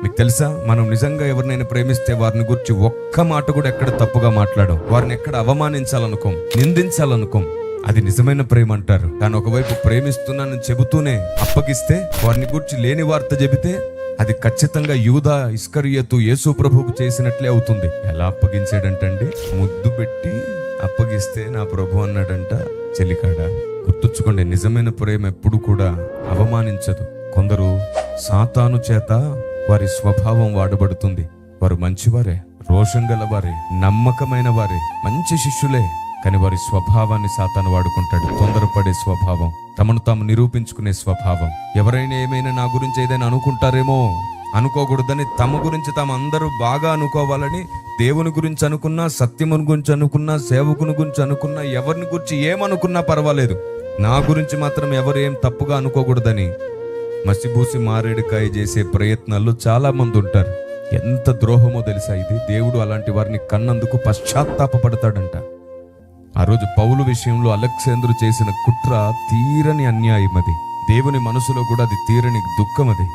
మీకు తెలుసా, మనం నిజంగా ఎవరినైనా ప్రేమిస్తే వారిని గురించి ఒక్క మాట కూడా ఎక్కడ తప్పుగా మాట్లాడం, వారిని ఎక్కడ అవమానించాలనుకోం, నిందించాలనుకోం. అది నిజమైన ప్రేమ అంటారు. కానీ ఒకవైపు ప్రేమిస్తున్నానని చెబుతూనే అప్పగిస్తే, వారిని గురించి లేని వార్త చెబితే, అది ఖచ్చితంగా యూదా ఇస్కరియోతు యేసు ప్రభువుకు చేసినట్లే అవుతుంది. ఎలా అప్పగించాడంటండి, ముద్దు పెట్టి అప్పగిస్తే నా ప్రభు అన్నాడంట, చెలికాడ. గుర్తుంచుకోండి, నిజమైన ప్రేమ ఎప్పుడు కూడా అవమానించదు. కొందరు సాతాను చేత వారి స్వభావం వాడబడుతుంది. వారు మంచివారే, రోషం గలవారే, నమ్మకమైన వారే, మంచి శిష్యులే. కానీ వారి స్వభావాన్ని సాతాను వాడుకుంటాడు. తొందరపడే స్వభావం, తమను తాము నిరూపించుకునే స్వభావం. ఎవరైనా ఏమైనా నా గురించి ఏదైనా అనుకుంటారేమో, అనుకోకూడదని తమ గురించి తాము అందరూ బాగా అనుకోవాలని, దేవుని గురించి అనుకున్నా, సత్యముని గురించి అనుకున్నా, సేవకుని గురించి అనుకున్నా, ఎవరిని గురించి ఏమనుకున్నా పర్వాలేదు, నా గురించి మాత్రం ఎవరు ఏం తప్పుగా అనుకోకూడదని మసిబూసి మారేడుకాయ చేసే ప్రయత్నాల్లో చాలా మంది ఉంటారు. ఎంత ద్రోహమో తెలుసా ఇది. దేవుడు అలాంటి వారిని కన్నందుకు పశ్చాత్తాపపడతాడంట. ఆ రోజు పౌలు విషయంలో అలెగ్జాందరు చేసిన కుట్ర తీరని అన్యాయం. అది దేవుని మనసులో కూడా అది తీరని దుఃఖం. అది